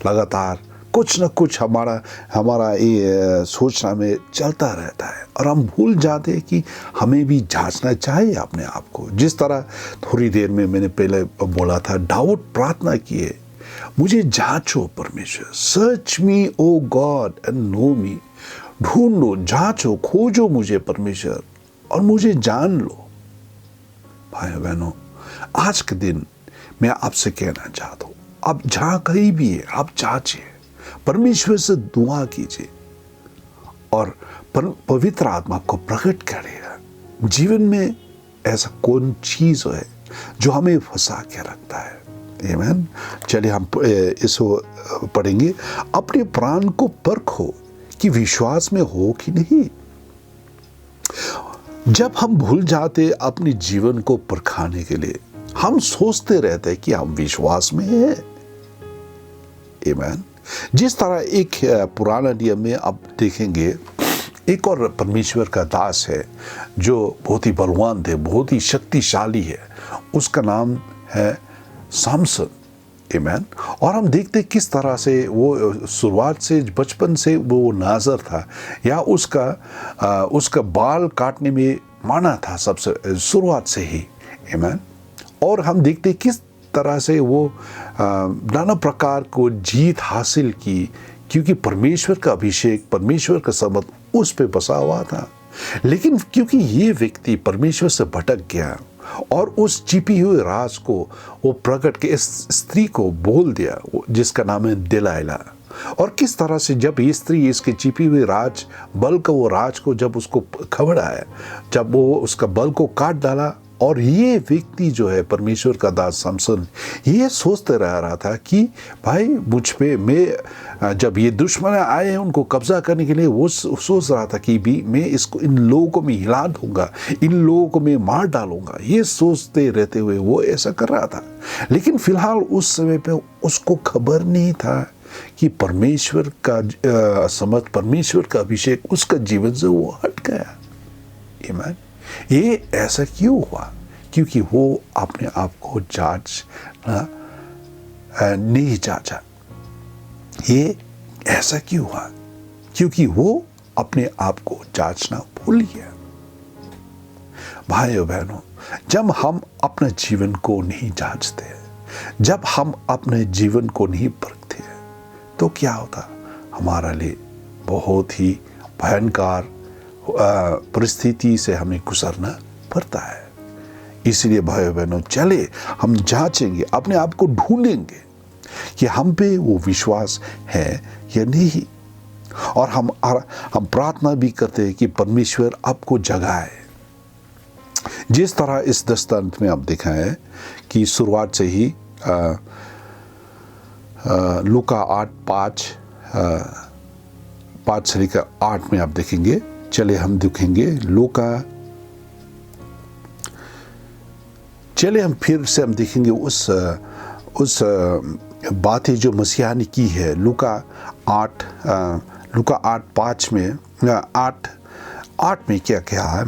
लगातार कुछ न कुछ हमारा ये सोचना में चलता रहता है और हम भूल जाते हैं कि हमें भी जांचना चाहिए अपने आप को। जिस तरह थोड़ी देर में मैंने पहले बोला था, दाऊद प्रार्थना किए, मुझे जांचो परमेश्वर, search me O God and know me, ढूंढो, जांचो, खोजो मुझे परमेश्वर और मुझे जान लो। भाई बहनों, आज के दिन मैं आपसे कहना चाहता हूं, आप जहां कहीं भी है आप जांचिए, परमेश्वर से दुआ कीजिए और पवित्र आत्मा को प्रकट करेगा। जीवन में ऐसा कौन चीज है जो हमें फंसा के रखता है। आमीन। चलिए हम इसको पढ़ेंगे। अपने प्राण को परखो कि विश्वास में हो कि नहीं। जब हम भूल जाते अपने जीवन को परखाने के लिए, हम सोचते रहते हैं कि हम विश्वास में हैं। आमीन। जिस तरह एक पुराना नियम में आप देखेंगे, एक और परमेश्वर का दास है जो बहुत ही बलवान थे, बहुत ही शक्तिशाली है, उसका नाम है सामसन। आमीन। और हम देखते किस तरह से वो शुरुआत से, बचपन से वो नाज़र था, या उसका बाल काटने में माना था सबसे शुरुआत से ही। आमीन। और हम देखते किस तरह से वो नाना प्रकार को जीत हासिल की, क्योंकि परमेश्वर का अभिषेक, परमेश्वर का शब्द उस पे बसा हुआ था। लेकिन क्योंकि ये व्यक्ति परमेश्वर से भटक गया और उस छिपी हुई राज को वो प्रकट के इस स्त्री को बोल दिया, जिसका नाम है दिलाइला। और किस तरह से जब ये स्त्री इसके छिपी हुई राज बल का वो राज को जब उसको खबर आया, जब वो उसका बल को काट डाला, और ये व्यक्ति जो है परमेश्वर का दास सामसन, ये सोचते रह रहा था कि भाई मुझ पे, मैं जब ये दुश्मन आए हैं उनको कब्जा करने के लिए, वो सोच रहा था कि भी मैं इसको, इन लोगों को मैं हिला दूंगा, इन लोगों को मैं मार डालूंगा। ये सोचते रहते हुए वो ऐसा कर रहा था। लेकिन फिलहाल उस समय पे उसको खबर नहीं था कि परमेश्वर का समझ, परमेश्वर का अभिषेक उसका जीवन से वो हट गया। आमीन। ये ऐसा क्यों हुआ? क्योंकि वो अपने आप को नहीं जांचा। ये ऐसा क्यों हुआ? क्योंकि वो अपने आप को जांचना भूल गया। भाइयों बहनों, जब हम अपने जीवन को नहीं जांचते, जब हम अपने जीवन को नहीं परखते, तो क्या होता? हमारे लिए बहुत ही भयंकर परिस्थिति से हमें गुजरना पड़ता है। इसलिए भाइयों बहनों, चले हम जांचेंगे, अपने आप को ढूंढेंगे कि हम पे वो विश्वास है या नहीं। और हम प्रार्थना भी करते हैं कि परमेश्वर आपको जगाए। जिस तरह इस दस्तांत में आप देखा है कि शुरुआत से ही लूका 8:5 से लेकर 8 में आप देखेंगे। चले हम देखेंगे चले हम फिर से हम देखेंगे उस बातें जो मसीहा ने की है। लूका 8:5 में 8 में क्या क्या है,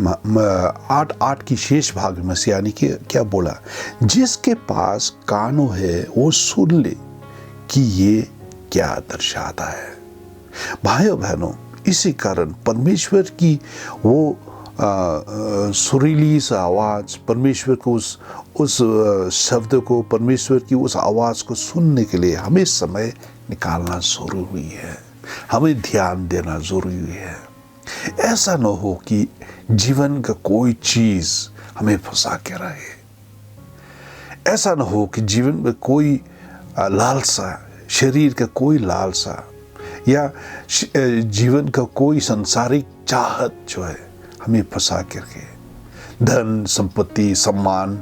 8 की शेष भाग में मसीहा ने क्या बोला? जिसके पास कानों है वो सुन ले कि ये क्या दर्शाता है। भाइयों बहनों, इसी कारण परमेश्वर की वो सुरीली सा आवाज़, परमेश्वर को उस शब्द को, परमेश्वर की उस आवाज़ को सुनने के लिए हमें समय निकालना ज़रूरी है, हमें ध्यान देना ज़रूरी है। ऐसा न हो कि जीवन का कोई चीज़ हमें फंसा के रहे। ऐसा न हो कि जीवन में कोई लालसा, शरीर का कोई लालसा या जीवन का कोई संसारिक चाहत जो है हमें फंसा करके धन, संपत्ति, सम्मान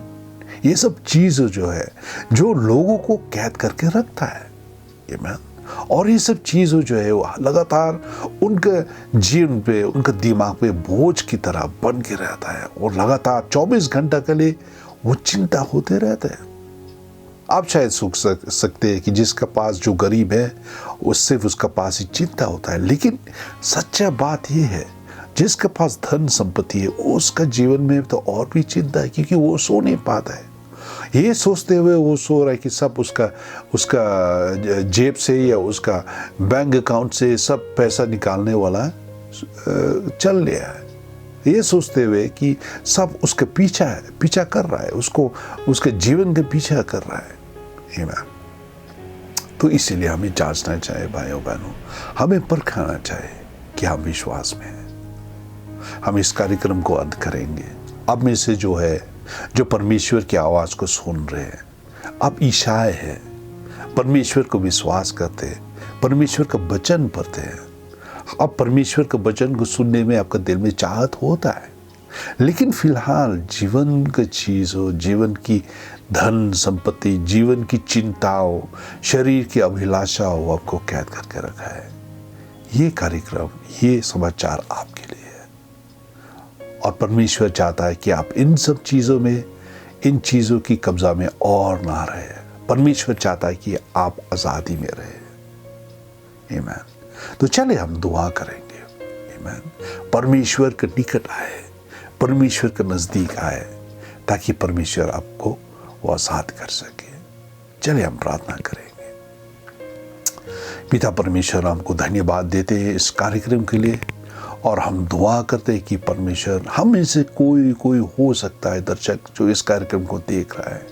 ये सब चीज़ जो है जो लोगों को कैद करके रखता है। आमीन। और ये सब चीज़ जो है वो लगातार उनके जीवन पे, उनके दिमाग पे बोझ की तरह बन के रहता है और लगातार 24 घंटा के लिए वो चिंता होते रहते हैं। आप शायद सोच सकते हैं कि जिसका पास, जो गरीब है, उससे उसका पास ही चिंता होता है, लेकिन सच्चा बात यह है जिसके पास धन संपत्ति है उसका जीवन में तो और भी चिंता है, क्योंकि वो सो नहीं पाता है। ये सोचते हुए वो सो रहा है कि सब उसका जेब से या उसका बैंक अकाउंट से सब पैसा निकालने वाला चल लिया है। ये सोचते हुए कि सब उसके पीछा कर रहा है, उसको उसके जीवन के पीछा कर रहा है। तो इसीलिए हमें जांचना चाहिए भाइयों बहनों, हमें परखना चाहिए कि हम विश्वास में हैं। हम इस कार्यक्रम को अंत करेंगे। अब में से जो है, जो परमेश्वर की आवाज को सुन रहे हैं, आप ईशाय हैं, परमेश्वर को विश्वास करते हैं, परमेश्वर का वचन पढ़ते हैं। अब परमेश्वर के वचन को सुनने में आपका दिल में चाहत होता है, लेकिन फिलहाल जीवन की चीज हो, जीवन की धन संपत्ति, जीवन की चिंताओं, शरीर की अभिलाषा हो, आपको कैद करके रखा है। ये कार्यक्रम, ये समाचार आपके लिए है और परमेश्वर चाहता है कि आप इन सब चीजों में, इन चीजों की कब्जा में और ना रहे। परमेश्वर चाहता है कि आप आजादी में रहे। आमीन। तो चले हम दुआ करेंगे। आमीन। परमेश्वर के निकट आए, परमेश्वर के नजदीक आए, ताकि परमेश्वर आपको वो आजाद कर सके। चले हम प्रार्थना करेंगे। पिता परमेश्वर, हमको धन्यवाद देते हैं इस कार्यक्रम के लिए और हम दुआ करते हैं कि परमेश्वर, हम में से कोई हो सकता है दर्शक जो इस कार्यक्रम को देख रहा है,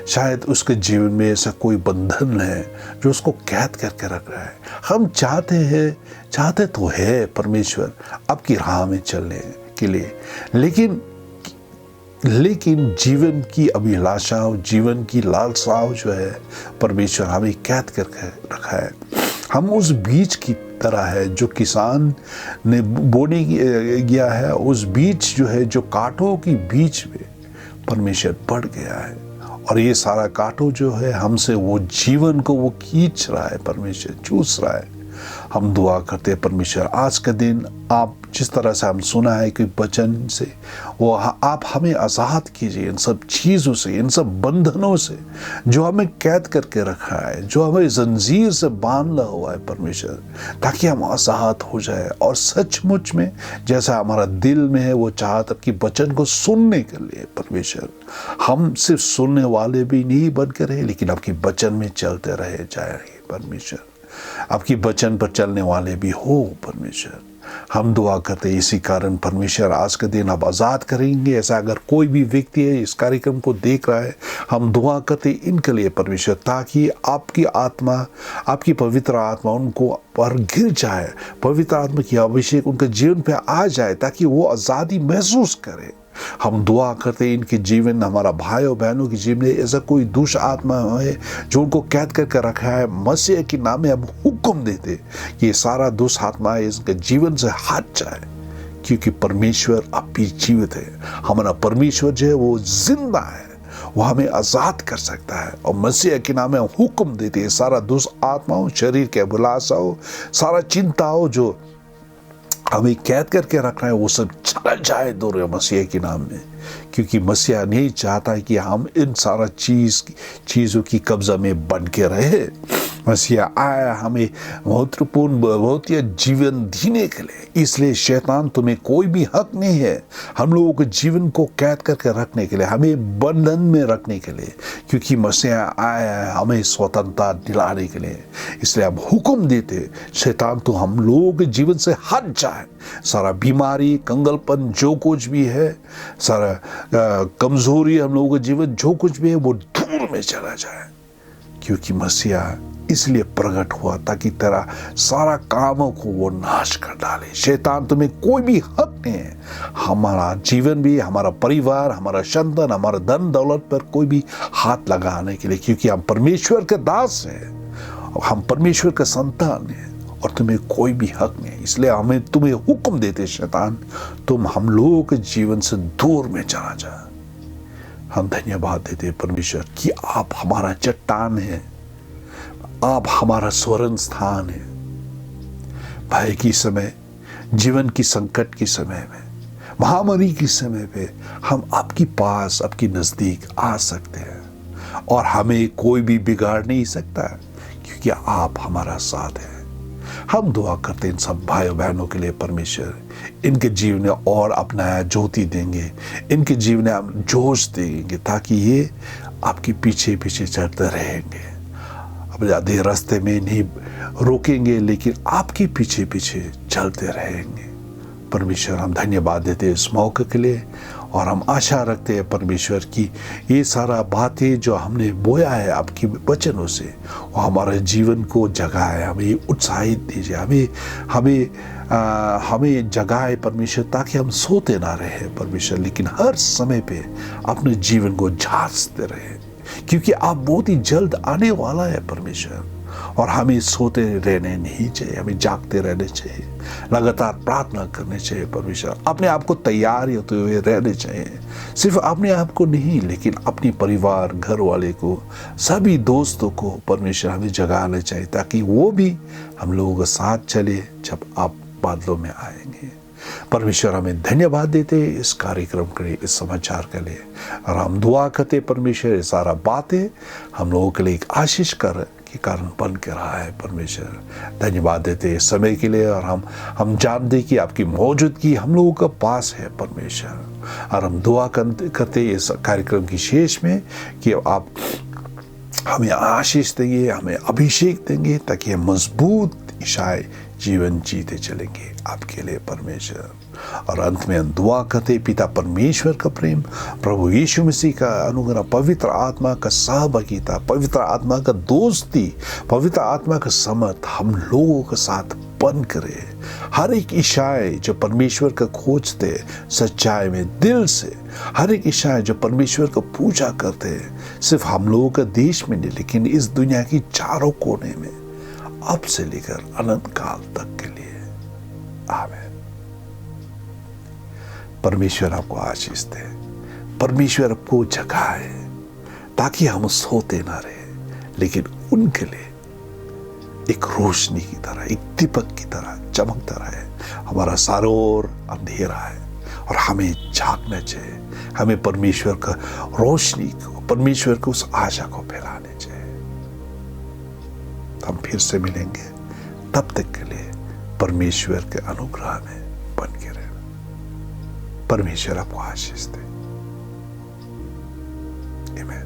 शायद उसके जीवन में ऐसा कोई बंधन है जो उसको कैद करके रख रहा है। हम चाहते तो है परमेश्वर आपकी राह में चलने के लिए, लेकिन जीवन की अभिलाषाओं, जीवन की लालसाओं जो है परमेश्वर हमें कैद करके रखा है। हम उस बीज की तरह है जो किसान ने बोने गया है, उस बीज जो है जो कांटों की बीच में परमेश्वर बढ़ गया है और ये सारा कांटों जो है हमसे वो जीवन को वो खींच रहा है, परमेश्वर चूस रहा है। हम दुआ करते हैं परमेश्वर, आज का दिन आप जिस तरह से हम सुना है कि वचन से वो आप हमें आज़ाद कीजिए इन सब चीज़ों से, इन सब बंधनों से जो हमें कैद करके रखा है, जो हमें जंजीर से बांधा हुआ है परमेश्वर, ताकि हम आज़ाद हो जाए और सचमुच में जैसा हमारा दिल में है वो चाहत आपकी वचन को सुनने के लिए परमेश्वर, हम सिर्फ सुनने वाले भी नहीं बन के रहे, लेकिन आपकी वचन में चलते रहे जाए परमेश्वर, आपकी वचन पर चलने वाले भी हो परमेश्वर। हम दुआ करते इसी कारण परमेश्वर आज के दिन आप आज़ाद करेंगे। ऐसा अगर कोई भी व्यक्ति है इस कार्यक्रम को देख रहा है, हम दुआ करते इनके लिए परमेश्वर, ताकि आपकी आत्मा, आपकी पवित्र आत्मा उनको पर गिर जाए, पवित्र आत्मा की अभिषेक उनके जीवन पे आ जाए, ताकि वो आज़ादी महसूस करे। हम दुआ करते इनके जीवन, हमारा भाइयों बहनों के जीवन में ऐसा कोई दुष्ट आत्मा है जो उनको कैद करके रखा है, मसीह के नाम में हम हुक्म देते कि ये सारा दुष्ट आत्मा इसके जीवन से हट जाए, क्योंकि परमेश्वर अब भी जीवित है। हमारा परमेश्वर जो है वो जिंदा है, वो हमें आजाद कर सकता है और मसीह के नाम में हम हुक्म देते हैं सारा दुष्ट आत्माओं, शरीर के अभिलाषाओं, सारा चिंताओं जो हमें कैद करके रखना है वो सब चला जाए दूर मसीह के नाम में, क्योंकि मसीह नहीं चाहता है कि हम इन सारा चीज़ों की कब्जा में बन के रहे। मसीह आया हमें महत्वपूर्ण भौतिक जीवन देने के लिए, इसलिए शैतान तुम्हें कोई भी हक नहीं है हम लोगों के जीवन को कैद करके रखने के लिए, हमें बंधन में रखने के लिए, क्योंकि मसीह आया है हमें स्वतंत्रता दिलाने के लिए। इसलिए हम हुक्म देते शैतान तो हम लोगों के जीवन से हट जाए, सारा बीमारी, कंगलपन जो कुछ भी है, सारा कमजोरी हम लोगों के जीवन जो कुछ भी है वो दूर में चला जाए, क्योंकि मसीहा इसलिए प्रकट हुआ ताकि तेरा सारा कामों को वो नाश कर डाले। शैतान तुम्हें कोई भी हक नहीं है हमारा जीवन भी, हमारा परिवार, हमारा संतान, हमारा धन दौलत पर कोई भी हाथ लगाने के लिए, क्योंकि हम परमेश्वर के दास हैं, हम परमेश्वर के संतान हैं और तुम्हें कोई भी हक नहीं। इसलिए हमें तुम्हें हुक्म देते शैतान तुम हम लोगों के जीवन से दूर में चला जा, हम धन्यवाद देते हैं परमेश्वर कि आप हमारा चट्टान है, आप हमारा स्वर्ण स्थान है। भय की समय, जीवन की संकट के समय में, महामारी के समय पे हम आपके पास, आपके नजदीक आ सकते हैं और हमें कोई भी बिगाड़ नहीं सकता क्योंकि आप हमारा साथ हैं। हम दुआ करते हैं इन सब भाई बहनों के लिए परमेश्वर, इनके जीवन में और अपना ज्योति देंगे, इनके जीवन में आप जोश देंगे ताकि ये आपके पीछे पीछे चलते रहेंगे। अब ज़्यादा रास्ते में नहीं रोकेंगे लेकिन आपके पीछे पीछे चलते रहेंगे। परमेश्वर हम धन्यवाद देते हैं इस मौके के लिए और हम आशा रखते हैं परमेश्वर की ये सारा बातें जो हमने बोया है आपके वचनों से वो हमारे जीवन को जगाए, हमें उत्साहित दीजिए, हमें जगाए परमेश्वर, ताकि हम सोते ना रहे परमेश्वर, लेकिन हर समय पे अपने जीवन को जांचते रहे क्योंकि आप बहुत ही जल्द आने वाला है परमेश्वर। और हमें सोते रहने नहीं चाहिए, हमें जागते रहने चाहिए, लगातार प्रार्थना करनी चाहिए परमेश्वर, अपने आप को तैयार होते हुए रहने चाहिए। सिर्फ अपने आप को नहीं लेकिन अपनी परिवार, घर वाले को, सभी दोस्तों को परमेश्वर हमें जगाना चाहिए ताकि वो भी हम लोगों के साथ चले जब आप बादलों में आएंगे। परमेश्वर हमें धन्यवाद देते इस कार्यक्रम के लिए, इस समाचार के लिए, और हम दुआ करते परमेश्वर ये सारा बातें हम लोगों के लिए एक आशीष के कारण बन के रहा है परमेश्वर। धन्यवाद देते इस समय के लिए और हम जानते कि आपकी मौजूदगी हम लोगों के पास है परमेश्वर। और हम दुआ करते इस कार्यक्रम की शेष में कि आप हमें आशीष देंगे, हमें अभिषेक देंगे ताकि हम मजबूत ईसाई जीवन जीते चलेंगे आपके लिए परमेश्वर। और अंत में हम दुआ करते पिता परमेश्वर का प्रेम, प्रभु यीशु मसीह का अनुग्रह, पवित्र आत्मा का सहभागिता, पवित्र आत्मा का दोस्ती, पवित्र आत्मा का समर्थ हम लोगों के साथ बन करे। हर एक ईसाई जो परमेश्वर का खोजते सच्चाई में दिल से, हर एक ईसाई जो परमेश्वर को पूजा करते सिर्फ हम लोगों का देश में नहीं लेकिन इस दुनिया की चारों कोने में, अब से लेकर अनंत काल तक के लिए। आमीन। परमेश्वर आपको आशीष दे, परमेश्वर आपको जगाए ताकि हम सोते ना रहे लेकिन उनके लिए एक रोशनी की तरह, एक दीपक की तरह चमकता रहे। हमारा सारों ओर अंधेरा है और हमें जागना चाहिए, हमें परमेश्वर का रोशनी को, परमेश्वर को उस आशा को फैलाने चाहिए। हम फिर से मिलेंगे, तब तक के लिए परमेश्वर के अनुग्रह में बन के रहना। परमेश्वर आपको आशीष दे। आमीन।